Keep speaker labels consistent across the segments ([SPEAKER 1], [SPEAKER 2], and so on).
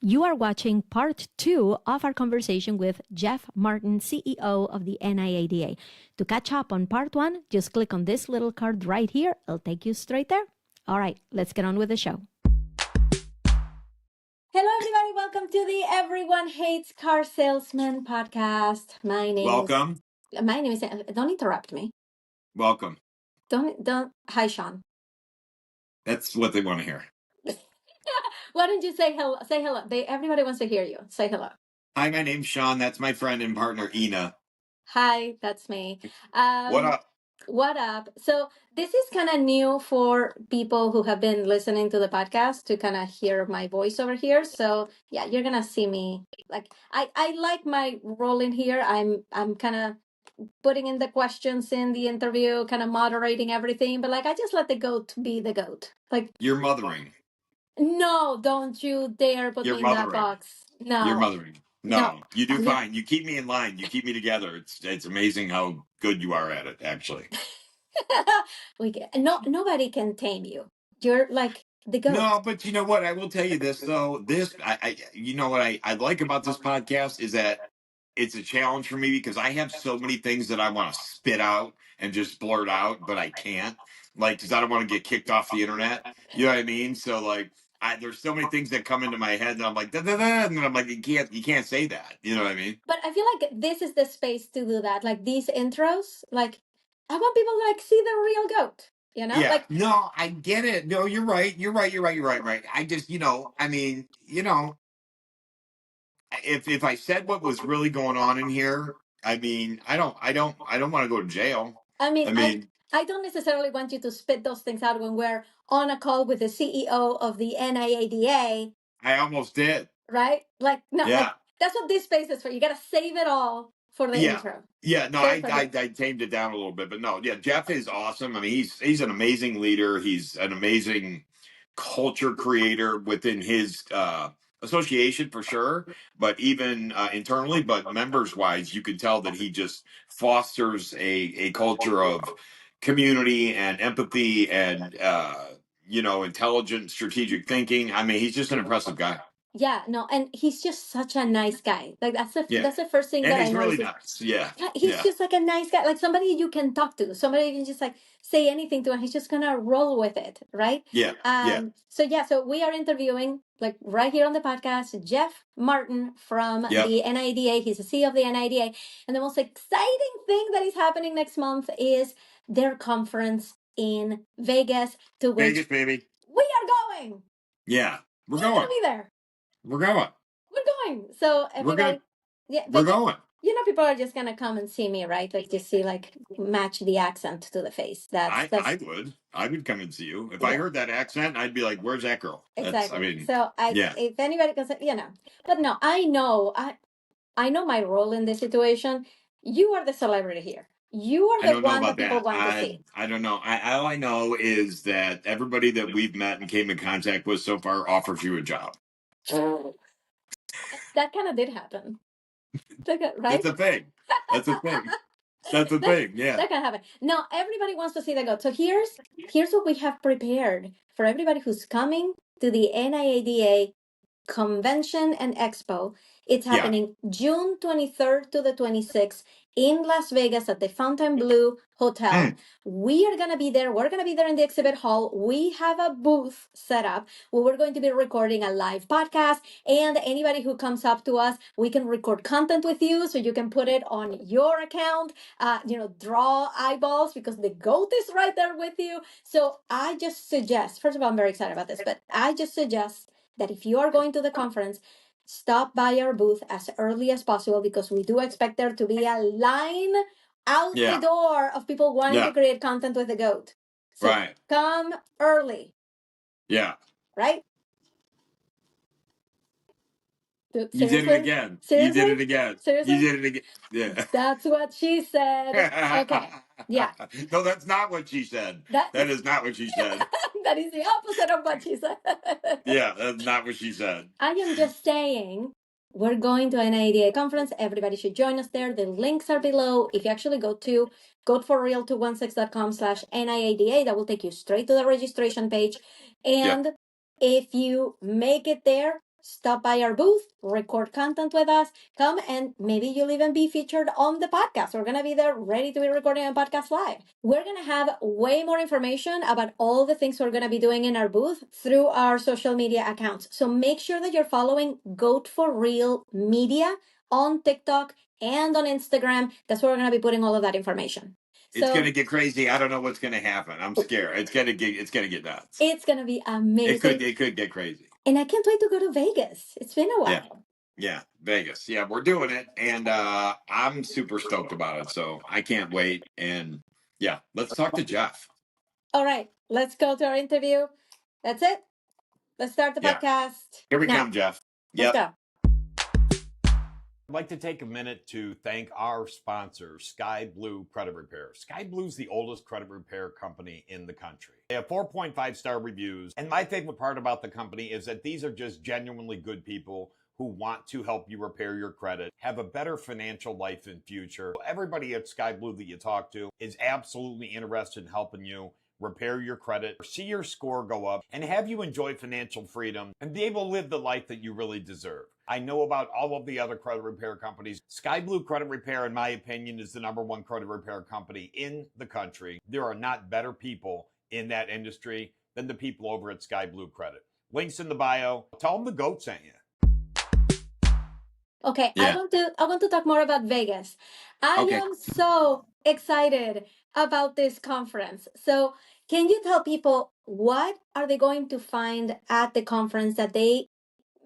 [SPEAKER 1] You are watching part 2 of our conversation with Jeff Martin, CEO of the NIADA. To catch up on part 1, just click on this little card right here. It'll take you straight there. All right, let's get on with the show. Hello, everybody. Welcome to the Everyone Hates Car Salesman podcast. My name is... Don't interrupt me.
[SPEAKER 2] Welcome.
[SPEAKER 1] Don't. Hi, Shawn.
[SPEAKER 2] That's what they want to hear.
[SPEAKER 1] Why don't you say hello? Say hello. Everybody wants to hear you. Say hello.
[SPEAKER 2] Hi, my name's Shawn. That's my friend and partner, Ina.
[SPEAKER 1] Hi, that's me.
[SPEAKER 2] What up?
[SPEAKER 1] What up? So this is kind of new for people who have been listening to the podcast to kind of hear my voice over here. So yeah, you're gonna see me. Like I like my role in here. I'm kind of putting in the questions in the interview, kind of moderating everything. But like I just let the goat be the goat. Like
[SPEAKER 2] You're mothering.
[SPEAKER 1] No, don't you dare put me in that box. No.
[SPEAKER 2] You're mothering. No, you do fine. You keep me in line. You keep me together. It's amazing how good you are at it, actually.
[SPEAKER 1] Nobody can tame you. You're like the goat.
[SPEAKER 2] No, but you know what? I will tell you this though. You know what I like about this podcast is that it's a challenge for me because I have so many things that I want to spit out and just blurt out, but I can't. Like, because I don't want to get kicked off the internet. You know what I mean? So like, there's so many things that come into my head that I'm like, da, da, da, and then I'm like, you can't say that. You know what I mean?
[SPEAKER 1] But I feel like this is the space to do that. Like these intros, like I want people to like see the real goat. You know?
[SPEAKER 2] Yeah.
[SPEAKER 1] Like,
[SPEAKER 2] no, I get it. No, you're right. Right. I just, if I said what was really going on in here, I mean, I don't want to go to jail.
[SPEAKER 1] I don't necessarily want you to spit those things out when we're on a call with the CEO of the NIADA.
[SPEAKER 2] I almost did.
[SPEAKER 1] Right? Like, no,
[SPEAKER 2] yeah.
[SPEAKER 1] like, that's what this space is for. You got to save it all for the intro.
[SPEAKER 2] Yeah, no, I tamed it down a little bit, but no, yeah, Jeff is awesome. I mean, he's an amazing leader. He's an amazing culture creator within his association for sure, but even internally, but members wise, you can tell that he just fosters a culture of community and empathy and intelligent strategic thinking. I mean, he's just an impressive guy.
[SPEAKER 1] Yeah, no, and he's just such a nice guy. Like that's the first thing that I know.
[SPEAKER 2] Really nice. Yeah.
[SPEAKER 1] He's just like a nice guy, like somebody you can talk to, somebody you can just like say anything to, and he's just gonna roll with it, right?
[SPEAKER 2] Yeah.
[SPEAKER 1] So we are interviewing like right here on the podcast, Jeff Martin from the NIADA. He's the CEO of the NIADA, and the most exciting thing that is happening next month is their conference in Vegas, to which
[SPEAKER 2] Vegas, baby,
[SPEAKER 1] we are going.
[SPEAKER 2] Yeah, we're going.
[SPEAKER 1] Gonna be there.
[SPEAKER 2] We're going.
[SPEAKER 1] So everybody,
[SPEAKER 2] we're going.
[SPEAKER 1] You know, people are just gonna come and see me, right? Like just see, like match the accent to the face. I
[SPEAKER 2] would come and see you if I heard that accent. I'd be like, "Where's that girl?"
[SPEAKER 1] Exactly. If anybody goes, but no, I know my role in this situation. You are the celebrity here. You are the one that people want to see.
[SPEAKER 2] I don't know. All I know is that everybody that we've met and came in contact with so far offers you a job.
[SPEAKER 1] That kind of did happen. Right?
[SPEAKER 2] That's a thing. That's a thing. Yeah.
[SPEAKER 1] That can happen. Now everybody wants to see the goat. So here's what we have prepared for everybody who's coming to the NIADA Convention and Expo. It's happening June 23rd to the 26th in Las Vegas at the Fontainebleau Hotel. We are going to be there. We're going to be there in the exhibit hall. We have a booth set up where we're going to be recording a live podcast. And anybody who comes up to us, we can record content with you so you can put it on your account, draw eyeballs because the GOAT is right there with you. So I just suggest, first of all, I'm very excited about this, but I just suggest that if you are going to the conference, stop by our booth as early as possible because we do expect there to be a line out the door of people wanting to create content with the GOAT. So come early.
[SPEAKER 2] Yeah.
[SPEAKER 1] Right?
[SPEAKER 2] You did it again.
[SPEAKER 1] Seriously?
[SPEAKER 2] You did it again.
[SPEAKER 1] Seriously?
[SPEAKER 2] You did it again. Yeah.
[SPEAKER 1] That's what she said. Okay. Yeah.
[SPEAKER 2] No, that's not what she said. That is not what she said.
[SPEAKER 1] That is the opposite of what she said.
[SPEAKER 2] Yeah, that's not what she said.
[SPEAKER 1] I am just saying, we're going to an NIADA conference. Everybody should join us there. The links are below. If you actually go to goatforreal216.com/NIADA, that will take you straight to the registration page. And if you make it there, stop by our booth, record content with us, come, and maybe you'll even be featured on the podcast. We're going to be there ready to be recording a podcast live. We're going to have way more information about all the things we're going to be doing in our booth through our social media accounts. So make sure that you're following Goat for Real Media on TikTok and on Instagram. That's where we're going to be putting all of that information.
[SPEAKER 2] It's going to get crazy. I don't know what's going to happen. I'm scared. It's going to get nuts.
[SPEAKER 1] It's going to be amazing.
[SPEAKER 2] It could get crazy.
[SPEAKER 1] And I can't wait to go to Vegas. It's been a while.
[SPEAKER 2] Yeah, Vegas. Yeah, we're doing it, and I'm super stoked about it. So I can't wait. And yeah, let's talk to Jeff.
[SPEAKER 1] All right, let's go to our interview. That's it. Let's start the podcast.
[SPEAKER 2] Here we come, Jeff.
[SPEAKER 1] Let's go.
[SPEAKER 2] I'd like to take a minute to thank our sponsor, Sky Blue Credit Repair. Sky Blue is the oldest credit repair company in the country. They have 4.5-star reviews, and my favorite part about the company is that these are just genuinely good people who want to help you repair your credit, have a better financial life in future. Everybody at Sky Blue that you talk to is absolutely interested in helping you repair your credit, see your score go up, and have you enjoy financial freedom and be able to live the life that you really deserve. I know about all of the other credit repair companies. Sky Blue Credit Repair, in my opinion, is the #1 credit repair company in the country. There are not better people in that industry than the people over at Sky Blue Credit. Links in the bio. Tell them the GOAT sent you.
[SPEAKER 1] Okay, yeah. I want to talk more about Vegas. I am so excited about this conference. So can you tell people what are they going to find at the conference that they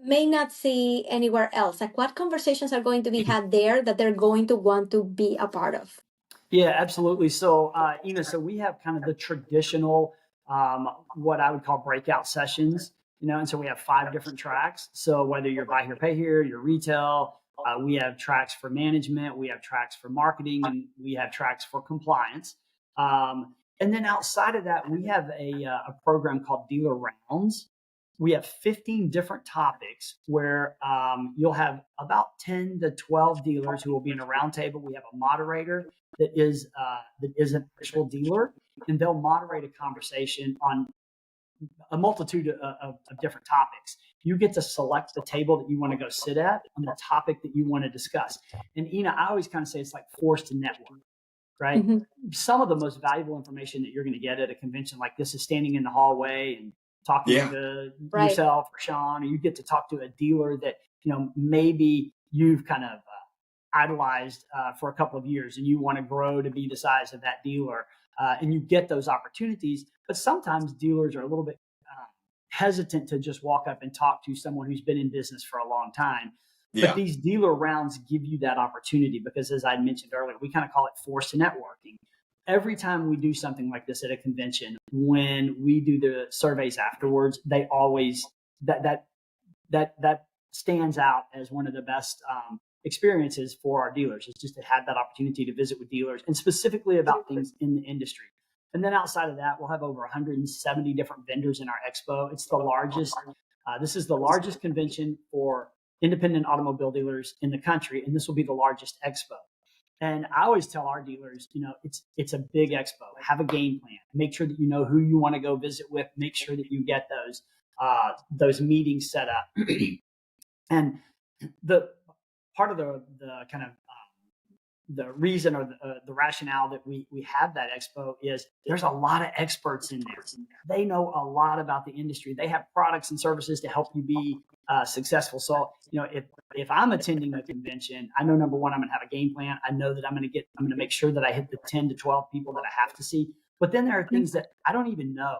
[SPEAKER 1] may not see anywhere else? Like what conversations are going to be had there that they're going to want to be a part of?
[SPEAKER 3] Yeah, absolutely. So, so we have kind of the traditional, what I would call breakout sessions, and so we have 5 different tracks. So whether you're buy here, pay here, you're retail, we have tracks for management, we have tracks for marketing, and we have tracks for compliance. And then outside of that, we have a program called Dealer Rounds. We have 15 different topics where you'll have about 10 to 12 dealers who will be in a round table. We have a moderator that is an actual dealer, and they'll moderate a conversation on a multitude of different topics. You get to select the table that you want to go sit at on the topic that you want to discuss. And I always kind of say it's like forced to network, right? Mm-hmm. Some of the most valuable information that you're going to get at a convention like this is standing in the hallway and talking to yourself or Shawn, or you get to talk to a dealer that, maybe you've kind of idolized for a couple of years and you want to grow to be the size of that dealer. And you get those opportunities, but sometimes dealers are a little bit hesitant to just walk up and talk to someone who's been in business for a long time. Yeah. But these dealer rounds give you that opportunity because, as I mentioned earlier, we kind of call it forced networking. Every time we do something like this at a convention, when we do the surveys afterwards, they always that stands out as one of the best experiences for our dealers. It's just to have that opportunity to visit with dealers and specifically about things in the industry. And then outside of that, we'll have over 170 different vendors in our expo. It's the largest. This is the largest convention for independent automobile dealers in the country, and this will be the largest expo. And I always tell our dealers, it's a big expo. Have a game plan. Make sure that you know who you want to go visit with. Make sure that you get those meetings set up. And the part of the kind of the reason or the rationale that we have that expo is there's a lot of experts in there. They know a lot about the industry. They have products and services to help you be successful. So, if I'm attending a convention, I know, number one, I'm going to have a game plan. I know that I'm going to make sure that I hit the 10 to 12 people that I have to see. But then there are things that I don't even know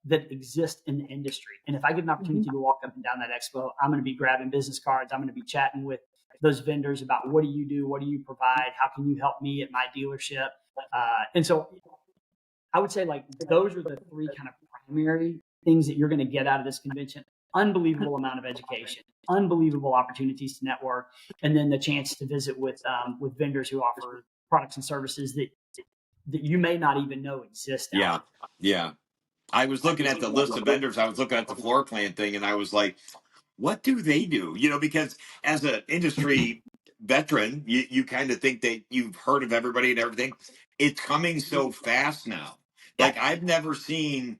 [SPEAKER 3] that exist in the industry. And if I get an opportunity to walk up and down that expo, I'm going to be grabbing business cards. I'm going to be chatting with those vendors about what do you do? What do you provide? How can you help me at my dealership? And so I would say those are the 3 kind of primary things that you're going to get out of this convention. Unbelievable amount of education, unbelievable opportunities to network, and then the chance to visit with vendors who offer products and services that you may not even know exist.
[SPEAKER 2] Yeah. I was looking at the list of vendors. I was looking at the floor plan thing, and I was like, what do they do? Because as an industry veteran, you kind of think that you've heard of everybody and everything. It's coming so fast now. Like I've never seen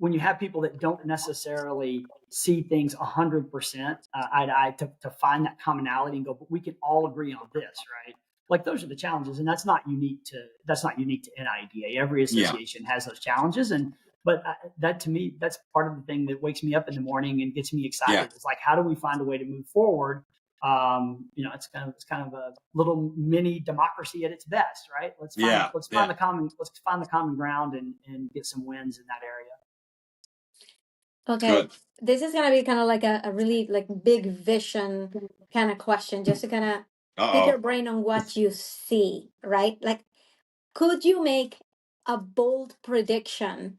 [SPEAKER 3] when you have people that don't necessarily see things 100% eye to eye to find that commonality and go, but we can all agree on this, right? Like those are the challenges, and that's not unique to NIADA. Every association has those challenges, but that to me, that's part of the thing that wakes me up in the morning and gets me excited. It's like, how do we find a way to move forward? It's kind of a little mini democracy at its best, right? Let's find the common ground and get some wins in that area.
[SPEAKER 1] Okay, this is gonna be kind of like a really like big vision kind of question, just to kind of pick your brain on what you see, right? Like, could you make a bold prediction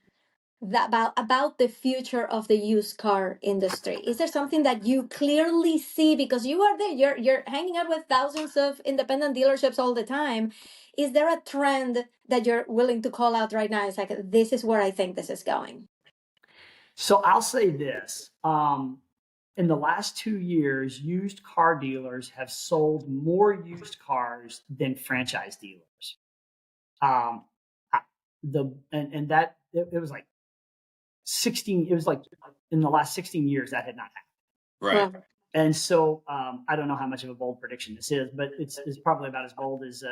[SPEAKER 1] that about the future of the used car industry? Is there something that you clearly see because you are there? You're hanging out with thousands of independent dealerships all the time. Is there a trend that you're willing to call out right now? It's like, this is where I think this is going.
[SPEAKER 3] So I'll say this. In the last 2 years, used car dealers have sold more used cars than franchise dealers. It was like 16. It was like in the last 16 years that had not happened.
[SPEAKER 2] Right.
[SPEAKER 3] And so I don't know how much of a bold prediction this is, but it's probably about as bold as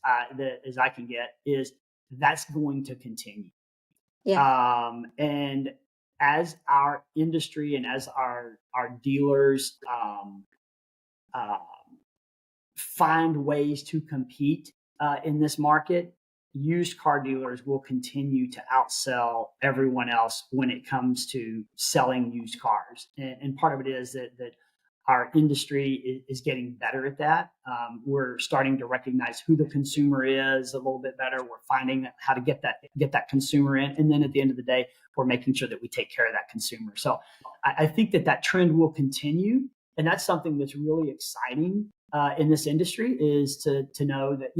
[SPEAKER 3] I can get. Is that's going to continue.
[SPEAKER 1] Yeah.
[SPEAKER 3] And as our industry and as our dealers find ways to compete in this market, used car dealers will continue to outsell everyone else when it comes to selling used cars. And part of it is that our industry is getting better at that. We're starting to recognize who the consumer is a little bit better. We're finding how to get that consumer in. And then at the end of the day, we're making sure that we take care of that consumer. So I think that trend will continue. And that's something that's really exciting in this industry, is to know that,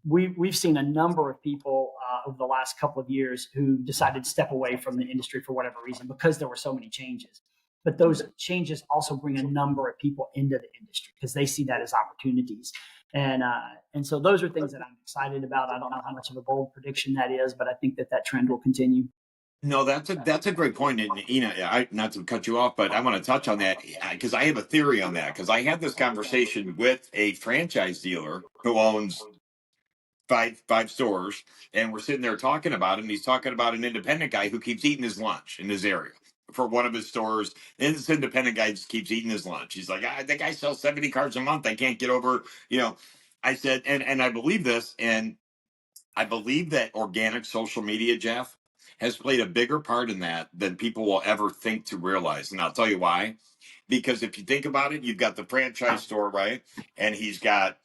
[SPEAKER 3] we've seen a number of people over the last couple of years who decided to step away from the industry for whatever reason, because there were so many changes. But those changes also bring a number of people into the industry because they see that as opportunities. And so those are things that I'm excited about. I don't know how much of a bold prediction that is, but I think that trend will continue.
[SPEAKER 2] No, that's a great point. And I, not to cut you off, but I want to touch on that because I have a theory on that. Because I had this conversation with a franchise dealer who owns five stores, and we're sitting there talking about him. He's talking about an independent guy who keeps eating his lunch in his area for one of his stores. And this independent guy just keeps eating his lunch. He's like, that guy sells 70 cars a month. I can't get over, I said, and I believe this, and I believe that organic social media, Jeff, has played a bigger part in that than people will ever think to realize. And I'll tell you why. Because if you think about it, you've got the franchise store, right? And he's got,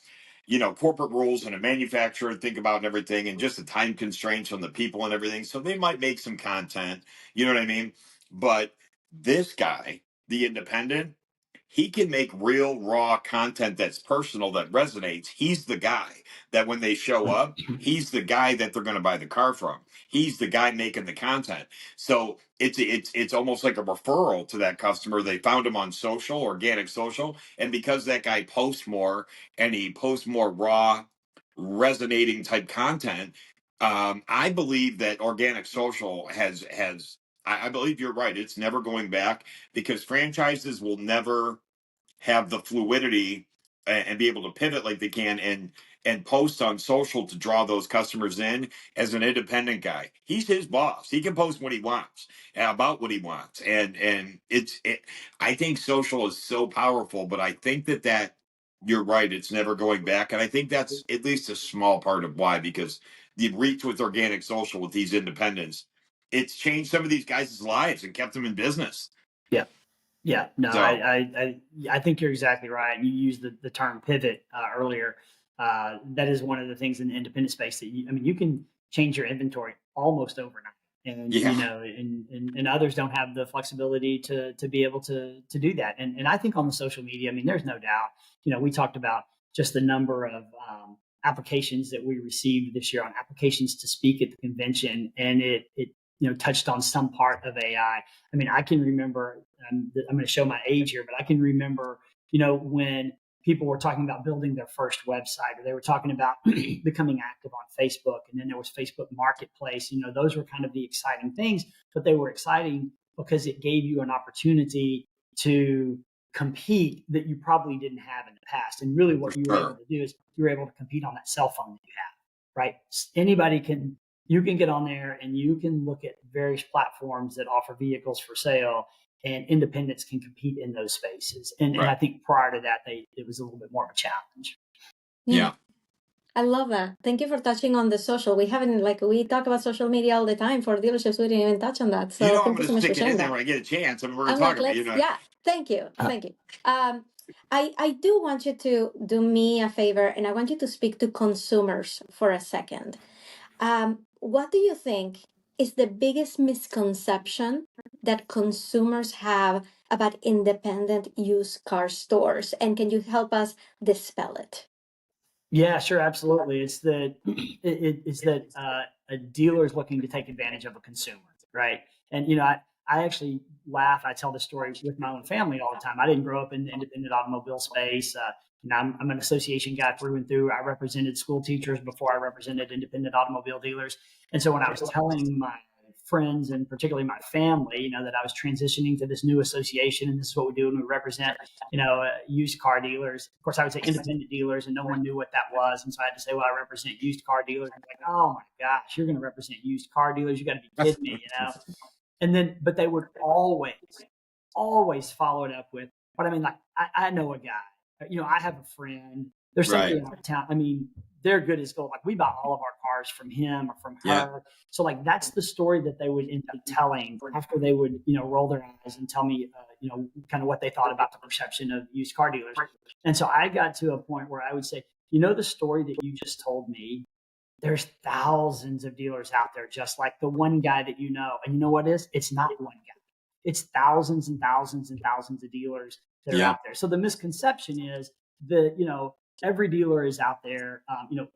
[SPEAKER 2] corporate rules and a manufacturer to think about and everything, and just the time constraints on the people and everything. So they might make some content, you know what I mean? But this guy, the independent, he can make real raw content that's personal, that resonates. He's the guy that when they show up, he's the guy that they're going to buy the car from. He's the guy making the content. So it's almost like a referral to that customer. They found him on social, organic social, and because that guy posts more and he posts more raw, resonating type content, I believe that organic social has. I believe you're right. It's never going back because franchises will never have the fluidity and be able to pivot like they can and post on social to draw those customers in. As an independent guy, he's his boss. He can post what he wants about what he wants, and I think social is so powerful, but I think that you're right, it's never going back, and I think that's at least a small part of why, because the reach with organic social with these independents, it's changed some of these guys' lives and kept them in business.
[SPEAKER 3] Yeah, no,
[SPEAKER 2] So,
[SPEAKER 3] I think you're exactly right. You used the term pivot earlier. That is one of the things in the independent space that you can change your inventory almost overnight, and and others don't have the flexibility to be able to do that. And I think on the social media, there's no doubt. We talked about just the number of applications that we received this year on applications to speak at the convention, and it touched on some part of AI. I can remember, I'm going to show my age here, but I can remember, when people were talking about building their first website, or they were talking about becoming active on Facebook. And then there was Facebook Marketplace. Those were kind of the exciting things, but they were exciting because it gave you an opportunity to compete that you probably didn't have in the past. And really what you were able to do is you were able to compete on that cell phone that you have, right? You can get on there and you can look at various platforms that offer vehicles for sale, and independents can compete in those spaces. And I think prior to that, it was a little bit more of a challenge.
[SPEAKER 2] Yeah.
[SPEAKER 1] I love that. Thank you for touching on the social. We haven't, we talk about social media all the time for dealerships. We didn't even touch on that. So
[SPEAKER 2] I'm going to stick it in there when I get a chance. I mean, we're talking about,
[SPEAKER 1] Yeah, thank you. Thank you. I do want you to do me a favor, and I want you to speak to consumers for a second. What do you think is the biggest misconception that consumers have about independent used car stores? And can you help us dispel it?
[SPEAKER 3] Yeah, sure, absolutely. It's that a dealer is looking to take advantage of a consumer, right? And I actually laugh. I tell this story with my own family all the time. I didn't grow up in the independent automobile space. I'm an association guy through and through. I represented school teachers before I represented independent automobile dealers. And so when I was telling my friends and particularly my family, that I was transitioning to this new association, and this is what we do, and we represent, used car dealers. Of course, I would say independent dealers, and no one knew what that was. And so I had to say, well, I represent used car dealers. And like, oh my gosh, you're going to represent used car dealers? You got to be kidding me, And then, but they would always follow it up with, but I mean, like, I know a guy, I have a friend. There's somebody in our town. I mean, they're good as gold. Like, we buy all of our cars from him or from her. Yeah. So like, that's the story that they would end up telling after they would, roll their eyes and tell me, kind of what they thought about the perception of used car dealers. And so I got to a point where I would say, the story that you just told me, there's thousands of dealers out there, just like the one guy that you know. And you know what it is? It's not one guy. It's thousands and thousands and thousands of dealers that are out there. So the misconception is that, every dealer is out there,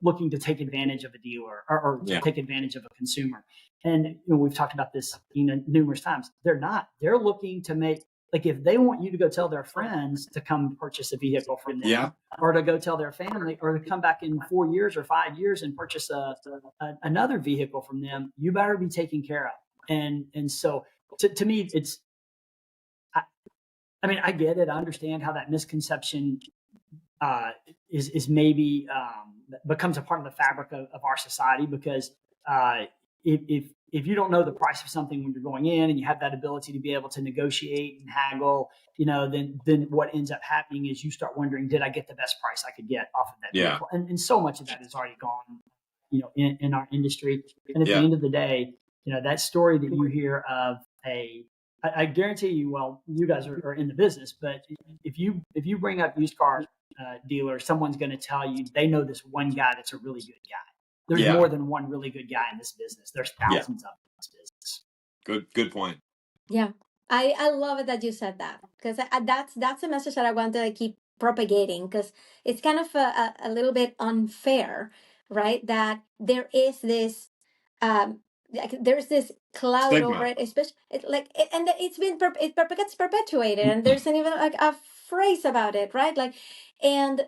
[SPEAKER 3] looking to take advantage of a dealer or take advantage of a consumer. And we've talked about this numerous times. They're not. They're looking to make, like, if they want you to go tell their friends to come purchase a vehicle from them, or to go tell their family, or to come back in 4 years or 5 years and purchase another vehicle from them, you better be taken care of. And so to me, it's, I mean, I get it. I understand how that misconception is maybe becomes a part of the fabric of our society, because if you don't know the price of something when you're going in, and you have that ability to be able to negotiate and haggle, then what ends up happening is you start wondering, did I get the best price I could get off of that vehicle? And so much of that is already gone, in our industry. And at the end of the day, that story that you hear of I guarantee you, well, you guys are in the business, but if you bring up used car dealer, someone's going to tell you they know this one guy that's a really good guy. There's more than one really good guy in this business. There's thousands of them in this business.
[SPEAKER 2] Good point.
[SPEAKER 1] Yeah, I love it that you said that, because that's a message that I want to keep propagating, because it's kind of a little bit unfair, right? That there is this there's this cloud
[SPEAKER 2] stigma
[SPEAKER 1] over it, especially and it gets perpetuated, and there's even like a phrase about it, right? And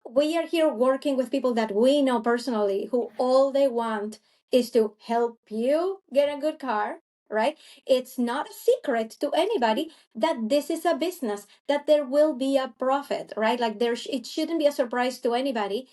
[SPEAKER 1] we are here working with people that we know personally, who all they want is to help you get a good car, right? It's not a secret to anybody that this is a business, that there will be a profit, right? Like it shouldn't be a surprise to anybody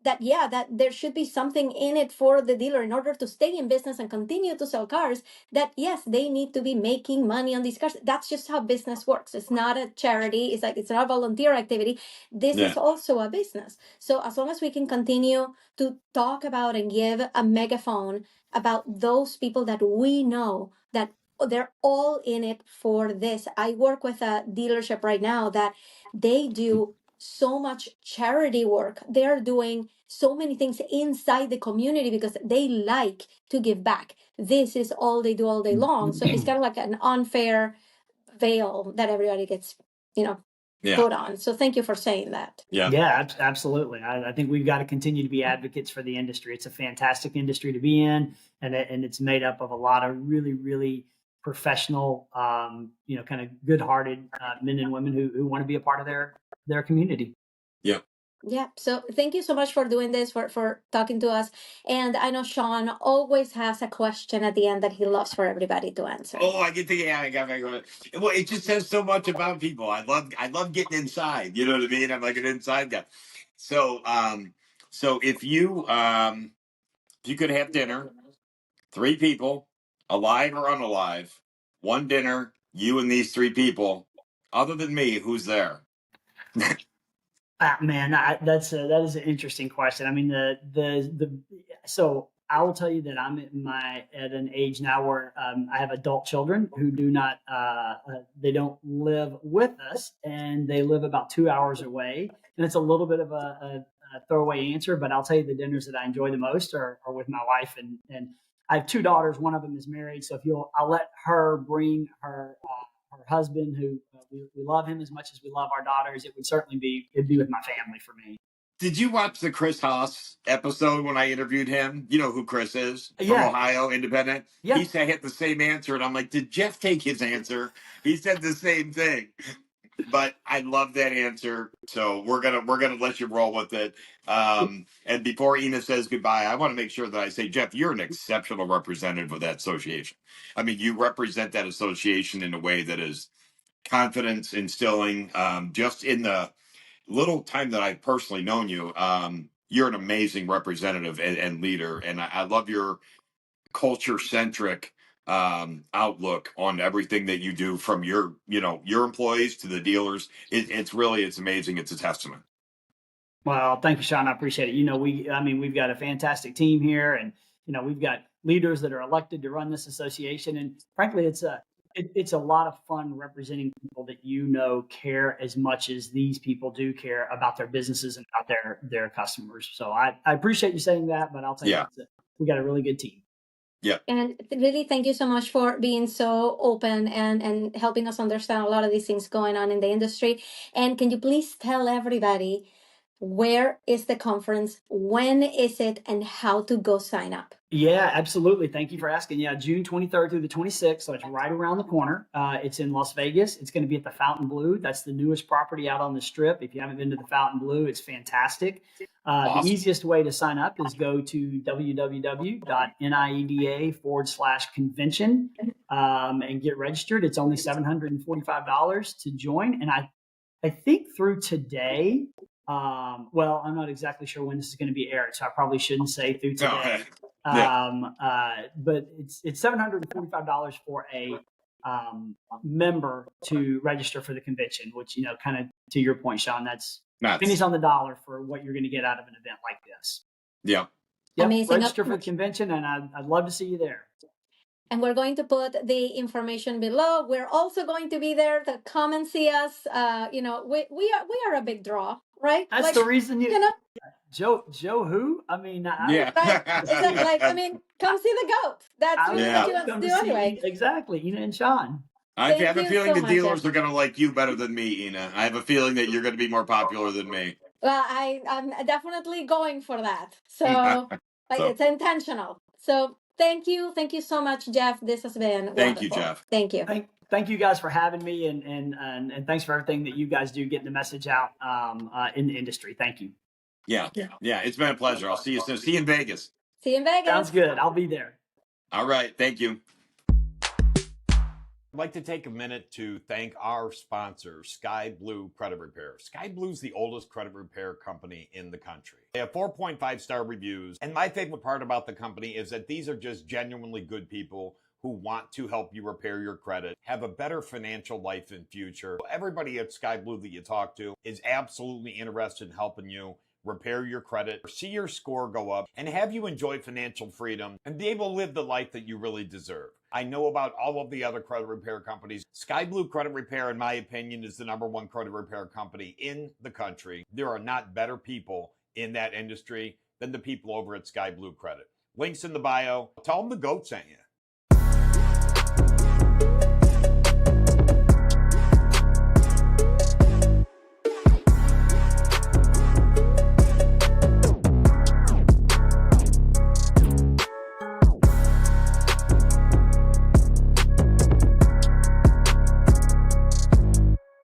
[SPEAKER 1] that there should be something in it for the dealer in order to stay in business and continue to sell cars, that yes, they need to be making money on these cars. That's just how business works. It's not a charity. It's not a volunteer activity. This is also a business. So as long as we can continue to talk about and give a megaphone about those people that we know that they're all in it for this. I work with a dealership right now that they do so much charity work. They're doing so many things inside the community because they like to give back. This is all they do all day long. So it's kind of like an unfair veil that everybody gets, put on. So thank you for saying that.
[SPEAKER 3] Yeah, absolutely. I think we've got to continue to be advocates for the industry. It's a fantastic industry to be in, and it's made up of a lot of really, really professional, kind of good-hearted men and women who want to be a part of their their community.
[SPEAKER 2] Yeah.
[SPEAKER 1] Yeah. So thank you so much for doing this, for talking to us. And I know Shawn always has a question at the end that he loves for everybody to answer.
[SPEAKER 2] Oh, I get to well, it just says so much about people. I love getting inside. You know what I mean? I'm like an inside guy. So so if you could have dinner, 3 people, alive or unalive, one dinner, you and these 3 people, other than me, who's there?
[SPEAKER 3] Man, that is an interesting question. I mean, so I will tell you that I'm at an age now where I have adult children who do not they don't live with us, and they live about 2 hours away. And it's a little bit of a throwaway answer, but I'll tell you the dinners that I enjoy the most are with my wife, and I have 2 daughters. One of them is married, so I'll let her bring her husband, who we love him as much as we love our daughters. It'd be with my family for me.
[SPEAKER 2] Did you watch the Chris Haas episode when I interviewed him? You know who Chris is from
[SPEAKER 3] Yeah.
[SPEAKER 2] Ohio, independent.
[SPEAKER 3] Yeah.
[SPEAKER 2] He said I had the same answer, and I'm like, did Jeff take his answer? He said the same thing. But I love that answer, so we're gonna let you roll with it. And before Ina says goodbye, I want to make sure that I say, Jeff, you're an exceptional representative of that association. I mean, you represent that association in a way that is confidence instilling. Just in the little time that I've personally known you, you're an amazing representative and leader, and I love your culture centric outlook on everything that you do, from your your employees to the dealers. It's amazing. It's a testament.
[SPEAKER 3] Well, thank you, Shawn. I appreciate it. We've got a fantastic team here, and we've got leaders that are elected to run this association. And frankly, it's a lot of fun representing people that care as much as these people do care about their businesses and about their customers. So I appreciate you saying that, but I'll tell you, we got a really good team.
[SPEAKER 2] Yeah.
[SPEAKER 1] And really, thank you so much for being so open and helping us understand a lot of these things going on in the industry. And can you please tell everybody, where is the conference? When is it? And how to go sign up?
[SPEAKER 3] Yeah, absolutely. Thank you for asking. Yeah, June 23rd through the 26th. So it's right around the corner. It's in Las Vegas. It's going to be at the Fountain Blue. That's the newest property out on the Strip. If you haven't been to the Fountain Blue, it's fantastic.
[SPEAKER 2] Awesome.
[SPEAKER 3] The easiest way to sign up is go to www.niada.convention and get registered. It's only $745 to join. And I think through today, well, I'm not exactly sure when this is going to be aired, so I probably shouldn't say through today. But it's $745 for a member to register for the convention, which, kind of to your point, Shawn, that's pennies on the dollar for what you're going to get out of an event like this.
[SPEAKER 2] Yeah.
[SPEAKER 3] Yep, amazing. Register for the convention, and I'd love to see you there.
[SPEAKER 1] And we're going to put the information below. We're also going to be there to come and see us. We are a big draw, right?
[SPEAKER 3] That's the reason Joe who? I mean,
[SPEAKER 2] yeah.
[SPEAKER 1] Right? Come see the goat. That's really what you want to do anyway.
[SPEAKER 3] Exactly, Ina and Shawn.
[SPEAKER 2] I have a feeling the dealers are going to like you better than me, Ina. I have a feeling that you're going to be more popular than me.
[SPEAKER 1] Well, I'm definitely going for that. So, it's intentional. So thank you so much, Jeff. This has been wonderful.
[SPEAKER 2] Thank you, Jeff.
[SPEAKER 1] Thank you.
[SPEAKER 3] Thank you guys for having me, and thanks for everything that you guys do, getting the message out in the industry. Thank you.
[SPEAKER 2] Yeah. It's been a pleasure. I'll see you soon. See you in Vegas.
[SPEAKER 1] See you in Vegas.
[SPEAKER 3] Sounds good. I'll be there.
[SPEAKER 2] All right. Thank you. I'd like to take a minute to thank our sponsor, Sky Blue Credit Repair. Sky Blue is the oldest credit repair company in the country. They have 4.5-star reviews, and my favorite part about the company is that these are just genuinely good people who want to help you repair your credit, have a better financial life and future. Everybody at Sky Blue that you talk to is absolutely interested in helping you repair your credit, see your score go up, and have you enjoy financial freedom and be able to live the life that you really deserve. I know about all of the other credit repair companies. Sky Blue Credit Repair, in my opinion, is the #1 credit repair company in the country. There are not better people in that industry than the people over at Sky Blue Credit. Links in the bio. Tell them the GOAT sent you.